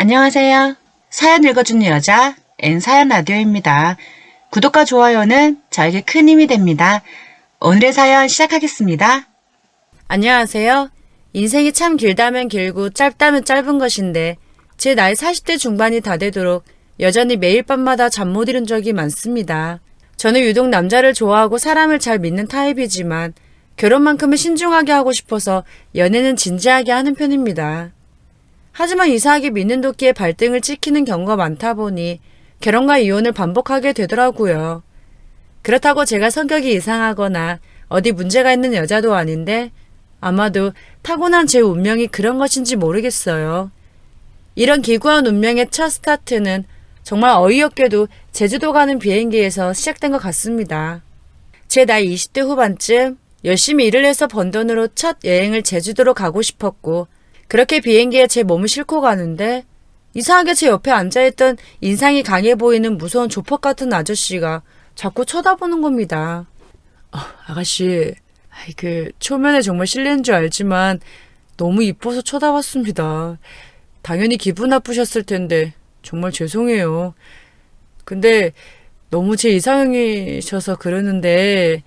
안녕하세요. 사연 읽어주는 여자 N사연 라디오입니다. 구독과 좋아요는 저에게 큰 힘이 됩니다. 오늘의 사연 시작하겠습니다. 안녕하세요. 인생이 참 길다면 길고 짧다면 짧은 것인데 제 나이 40대 중반이 다 되도록 여전히 매일 밤마다 잠 못 이룬 적이 많습니다. 저는 유독 남자를 좋아하고 사람을 잘 믿는 타입이지만 결혼만큼은 신중하게 하고 싶어서 연애는 진지하게 하는 편입니다. 하지만 이상하게 믿는 도끼에 발등을 찍히는 경우가 많다 보니 결혼과 이혼을 반복하게 되더라고요. 그렇다고 제가 성격이 이상하거나 어디 문제가 있는 여자도 아닌데 아마도 타고난 제 운명이 그런 것인지 모르겠어요. 이런 기구한 운명의 첫 스타트는 정말 어이없게도 제주도 가는 비행기에서 시작된 것 같습니다. 제 나이 20대 후반쯤 열심히 일을 해서 번 돈으로 첫 여행을 제주도로 가고 싶었고 그렇게 비행기에 제 몸을 싣고 가는데 이상하게 제 옆에 앉아있던 인상이 강해 보이는 무서운 조폭 같은 아저씨가 자꾸 쳐다보는 겁니다. 아가씨, 초면에 정말 실례인 줄 알지만 너무 이뻐서 쳐다봤습니다. 당연히 기분 나쁘셨을 텐데 정말 죄송해요. 근데 너무 제 이상형이셔서 그러는데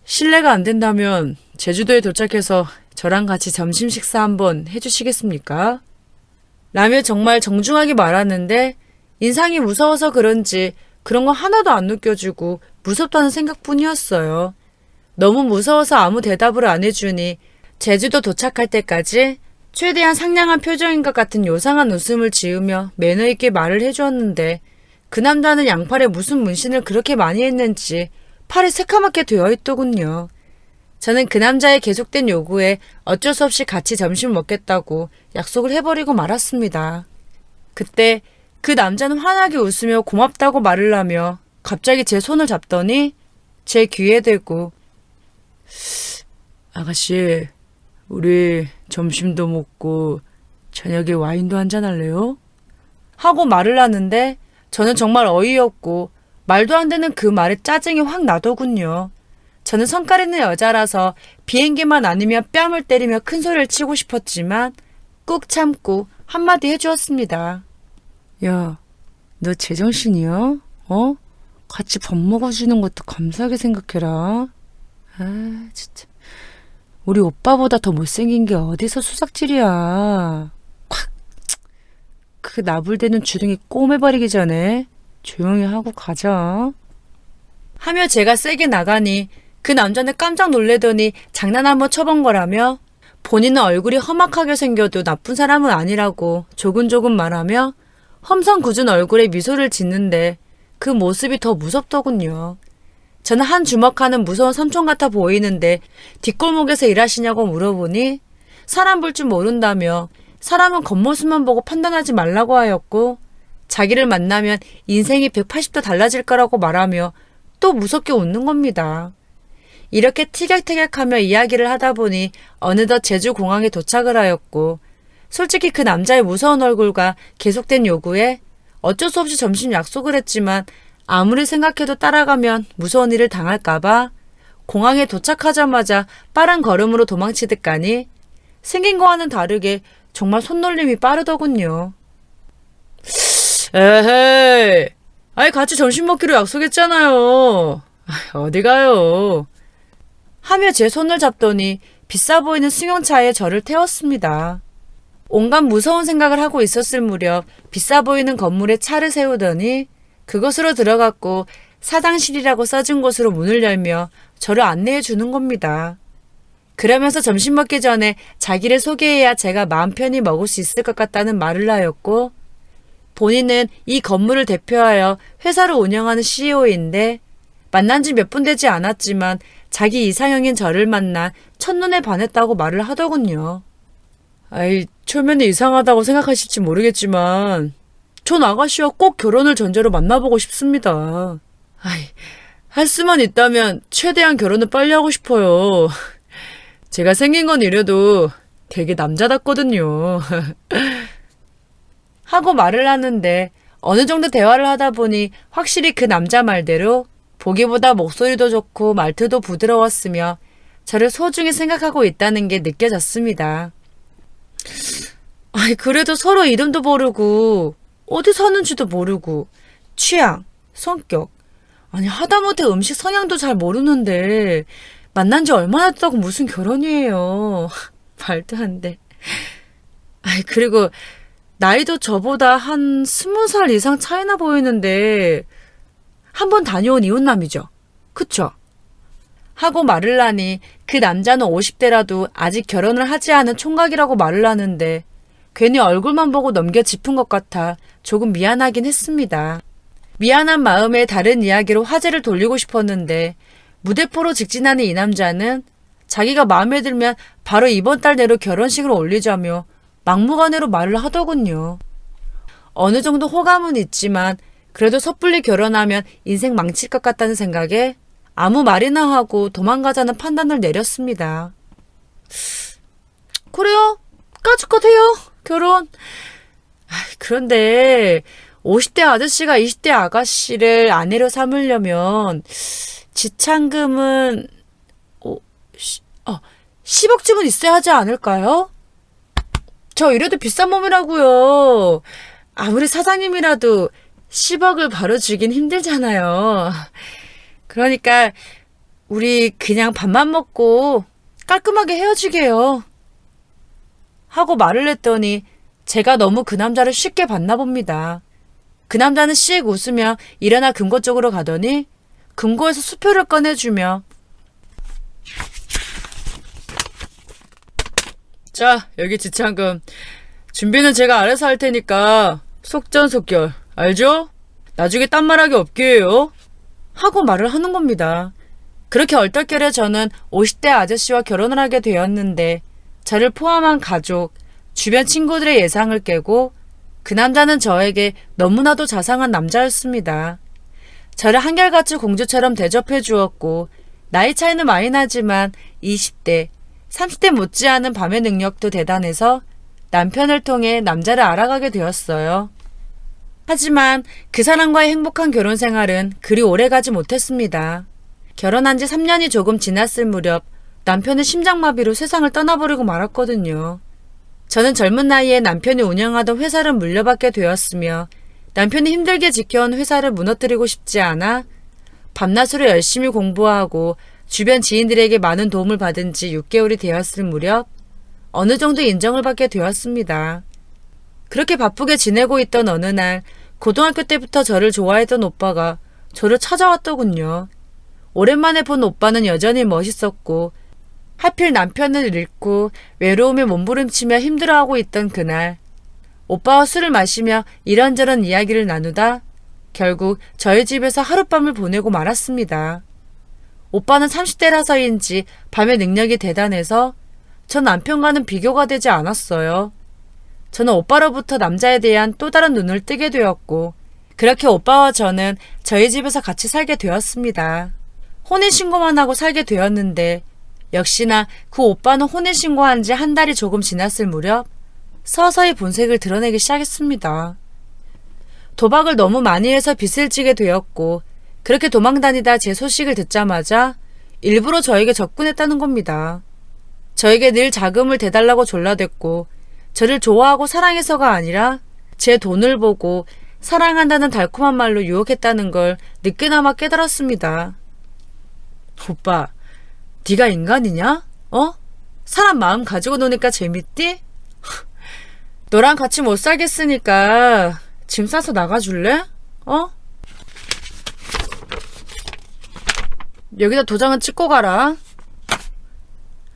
실례가 안 된다면 제주도에 도착해서 저랑 같이 점심 식사 한번 해주시겠습니까? 라며 정말 정중하게 말하는데 인상이 무서워서 그런지 그런 거 하나도 안 느껴지고 무섭다는 생각뿐이었어요. 너무 무서워서 아무 대답을 안 해주니 제주도 도착할 때까지 최대한 상냥한 표정인 것 같은 요상한 웃음을 지으며 매너 있게 말을 해주었는데 그 남자는 양팔에 무슨 문신을 그렇게 많이 했는지 팔이 새카맣게 되어 있더군요. 저는 그 남자의 계속된 요구에 어쩔 수 없이 같이 점심을 먹겠다고 약속을 해버리고 말았습니다. 그때 그 남자는 환하게 웃으며 고맙다고 말을 하며 갑자기 제 손을 잡더니 제 귀에 대고 아가씨, 우리 점심도 먹고 저녁에 와인도 한잔 할래요? 하고 말을 하는데 저는 정말 어이없고 말도 안 되는 그 말에 짜증이 확 나더군요. 저는 성깔 있는 여자라서 비행기만 아니면 뺨을 때리며 큰 소리를 치고 싶었지만 꾹 참고 한마디 해주었습니다. 야, 너 제정신이야? 같이 밥 먹어주는 것도 감사하게 생각해라. 아, 진짜. 우리 오빠보다 더 못생긴 게 어디서 수작질이야. 콱! 그 나불대는 주둥이 꼬매버리기 전에 조용히 하고 가자. 하며 제가 세게 나가니 그 남자는 깜짝 놀래더니 장난 한번 쳐본 거라며 본인은 얼굴이 험악하게 생겨도 나쁜 사람은 아니라고 조근조근 말하며 험성궂은 얼굴에 미소를 짓는데 그 모습이 더 무섭더군요. 저는 한 주먹하는 무서운 삼촌 같아 보이는데 뒷골목에서 일하시냐고 물어보니 사람 볼 줄 모른다며 사람은 겉모습만 보고 판단하지 말라고 하였고 자기를 만나면 인생이 180도 달라질 거라고 말하며 또 무섭게 웃는 겁니다. 이렇게 티격태격하며 이야기를 하다 보니 어느덧 제주공항에 도착을 하였고 솔직히 그 남자의 무서운 얼굴과 계속된 요구에 어쩔 수 없이 점심 약속을 했지만 아무리 생각해도 따라가면 무서운 일을 당할까봐 공항에 도착하자마자 빠른 걸음으로 도망치듯 가니 생긴 거와는 다르게 정말 손놀림이 빠르더군요. 에헤이, 같이 점심 먹기로 약속했잖아요. 어디 가요? 하며 제 손을 잡더니 비싸 보이는 승용차에 저를 태웠습니다. 온갖 무서운 생각을 하고 있었을 무렵 비싸 보이는 건물에 차를 세우더니 그곳으로 들어갔고 사장실이라고 써진 곳으로 문을 열며 저를 안내해 주는 겁니다. 그러면서 점심 먹기 전에 자기를 소개해야 제가 마음 편히 먹을 수 있을 것 같다는 말을 하였고 본인은 이 건물을 대표하여 회사를 운영하는 CEO인데 만난 지 몇 분 되지 않았지만 자기 이상형인 저를 만나 첫눈에 반했다고 말을 하더군요. 초면에 이상하다고 생각하실지 모르겠지만 전 아가씨와 꼭 결혼을 전제로 만나보고 싶습니다. 할 수만 있다면 최대한 결혼을 빨리 하고 싶어요. 제가 생긴 건 이래도 되게 남자답거든요. 하고 말을 하는데 어느 정도 대화를 하다 보니 확실히 그 남자 말대로 보기보다 목소리도 좋고 말투도 부드러웠으며 저를 소중히 생각하고 있다는 게 느껴졌습니다. 아이, 그래도 서로 이름도 모르고, 어디 사는지도 모르고, 취향, 성격, 아니, 하다못해 음식 성향도 잘 모르는데, 만난 지 얼마나 됐다고 무슨 결혼이에요. 말도 안 돼. 아이, 그리고, 나이도 저보다 한 20살 이상 차이나 보이는데, 한 번 다녀온 이웃남이죠. 그쵸? 하고 말을 하니, 그 남자는 50대라도 아직 결혼을 하지 않은 총각이라고 말을 하는데, 괜히 얼굴만 보고 넘겨 짚은 것 같아 조금 미안하긴 했습니다. 미안한 마음에 다른 이야기로 화제를 돌리고 싶었는데 무대포로 직진하는 이 남자는 자기가 마음에 들면 바로 이번 달 내로 결혼식을 올리자며 막무가내로 말을 하더군요. 어느 정도 호감은 있지만 그래도 섣불리 결혼하면 인생 망칠 것 같다는 생각에 아무 말이나 하고 도망가자는 판단을 내렸습니다. 그래요? 까짓것 해요. 결혼. 그런데 50대 아저씨가 20대 아가씨를 아내로 삼으려면 지참금은 10억쯤은 있어야 하지 않을까요? 저 이래도 비싼 몸이라고요. 아무리 사장님이라도 10억을 바로 주긴 힘들잖아요. 그러니까 우리 그냥 밥만 먹고 깔끔하게 헤어지게요. 하고 말을 했더니 제가 너무 그 남자를 쉽게 봤나 봅니다. 그 남자는 씩 웃으며 일어나 금고 쪽으로 가더니 금고에서 수표를 꺼내주며 자, 여기 지참금. 준비는 제가 알아서 할 테니까 속전속결. 알죠? 나중에 딴 말하기 없게 해요. 하고 말을 하는 겁니다. 그렇게 얼떨결에 저는 50대 아저씨와 결혼을 하게 되었는데 저를 포함한 가족, 주변 친구들의 예상을 깨고 그 남자는 저에게 너무나도 자상한 남자였습니다. 저를 한결같이 공주처럼 대접해 주었고 나이 차이는 많이 나지만 20대, 30대 못지않은 밤의 능력도 대단해서 남편을 통해 남자를 알아가게 되었어요. 하지만 그 사람과의 행복한 결혼 생활은 그리 오래가지 못했습니다. 결혼한 지 3년이 조금 지났을 무렵 남편은 심장마비로 세상을 떠나버리고 말았거든요. 저는 젊은 나이에 남편이 운영하던 회사를 물려받게 되었으며 남편이 힘들게 지켜온 회사를 무너뜨리고 싶지 않아 밤낮으로 열심히 공부하고 주변 지인들에게 많은 도움을 받은 지 6개월이 되었을 무렵 어느 정도 인정을 받게 되었습니다. 그렇게 바쁘게 지내고 있던 어느 날 고등학교 때부터 저를 좋아했던 오빠가 저를 찾아왔더군요. 오랜만에 본 오빠는 여전히 멋있었고 하필 남편을 잃고 외로움에 몸부림치며 힘들어하고 있던 그날 오빠와 술을 마시며 이런저런 이야기를 나누다 결국 저희 집에서 하룻밤을 보내고 말았습니다. 오빠는 30대라서인지 밤의 능력이 대단해서 전 남편과는 비교가 되지 않았어요. 저는 오빠로부터 남자에 대한 또 다른 눈을 뜨게 되었고 그렇게 오빠와 저는 저희 집에서 같이 살게 되었습니다. 혼인신고만 하고 살게 되었는데 역시나 그 오빠는 혼인신고한 지 한 달이 조금 지났을 무렵 서서히 본색을 드러내기 시작했습니다. 도박을 너무 많이 해서 빚을 지게 되었고 그렇게 도망다니다 제 소식을 듣자마자 일부러 저에게 접근했다는 겁니다. 저에게 늘 자금을 대달라고 졸라댔고 저를 좋아하고 사랑해서가 아니라 제 돈을 보고 사랑한다는 달콤한 말로 유혹했다는 걸 늦게나마 깨달았습니다. 오빠, 네가 인간이냐? 사람 마음 가지고 노니까 재밌디? 너랑 같이 못 살겠으니까 짐 싸서 나가줄래? 여기다 도장은 찍고 가라.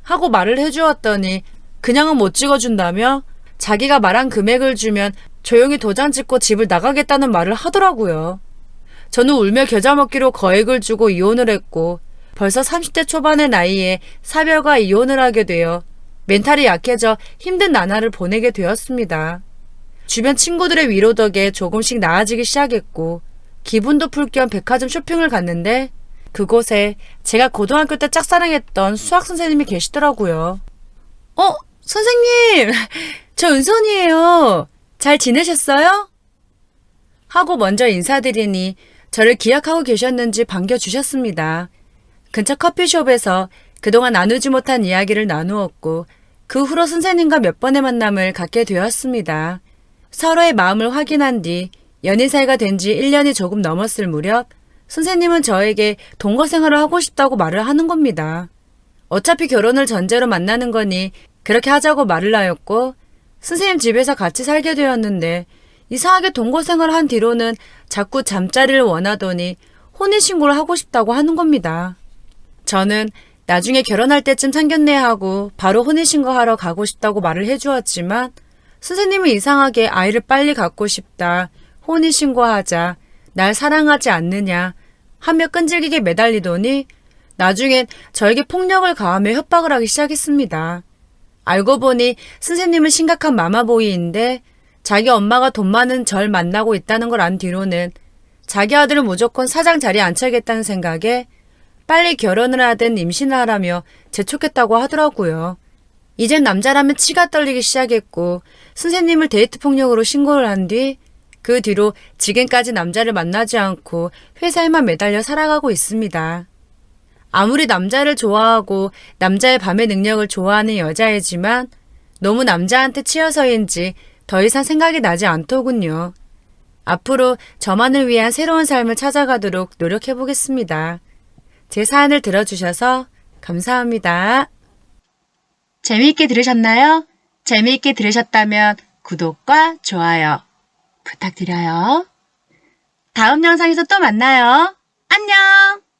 하고 말을 해주었더니 그냥은 못 찍어준다며 자기가 말한 금액을 주면 조용히 도장 찍고 집을 나가겠다는 말을 하더라고요. 저는 울며 겨자 먹기로 거액을 주고 이혼을 했고 벌써 30대 초반의 나이에 사별과 이혼을 하게 되어 멘탈이 약해져 힘든 나날을 보내게 되었습니다. 주변 친구들의 위로 덕에 조금씩 나아지기 시작했고 기분도 풀 겸 백화점 쇼핑을 갔는데 그곳에 제가 고등학교 때 짝사랑했던 수학 선생님이 계시더라고요. 선생님! 저 은선이에요. 잘 지내셨어요? 하고 먼저 인사드리니 저를 기억하고 계셨는지 반겨주셨습니다. 근처 커피숍에서 그동안 나누지 못한 이야기를 나누었고 그 후로 선생님과 몇 번의 만남을 갖게 되었습니다. 서로의 마음을 확인한 뒤 연인 사이가 된 지 1년이 조금 넘었을 무렵 선생님은 저에게 동거 생활을 하고 싶다고 말을 하는 겁니다. 어차피 결혼을 전제로 만나는 거니 그렇게 하자고 말을 하였고 선생님 집에서 같이 살게 되었는데 이상하게 동거 생활을 한 뒤로는 자꾸 잠자리를 원하더니 혼인신고를 하고 싶다고 하는 겁니다. 저는 나중에 결혼할 때쯤 상견례 하고 바로 혼인신고하러 가고 싶다고 말을 해주었지만 선생님은 이상하게 아이를 빨리 갖고 싶다, 혼인신고하자, 날 사랑하지 않느냐 하며 끈질기게 매달리더니 나중엔 저에게 폭력을 가하며 협박을 하기 시작했습니다. 알고 보니 선생님은 심각한 마마보이인데 자기 엄마가 돈 많은 절 만나고 있다는 걸 안 뒤로는 자기 아들을 무조건 사장 자리에 앉혀야겠다는 생각에 빨리 결혼을 하든 임신을 하라며 재촉했다고 하더라고요. 이젠 남자라면 치가 떨리기 시작했고 선생님을 데이트 폭력으로 신고를 한 뒤 그 뒤로 지금까지 남자를 만나지 않고 회사에만 매달려 살아가고 있습니다. 아무리 남자를 좋아하고 남자의 밤의 능력을 좋아하는 여자이지만 너무 남자한테 치여서인지 더 이상 생각이 나지 않더군요. 앞으로 저만을 위한 새로운 삶을 찾아가도록 노력해보겠습니다. 제 사연을 들어주셔서 감사합니다. 재미있게 들으셨나요? 재미있게 들으셨다면 구독과 좋아요 부탁드려요. 다음 영상에서 또 만나요. 안녕!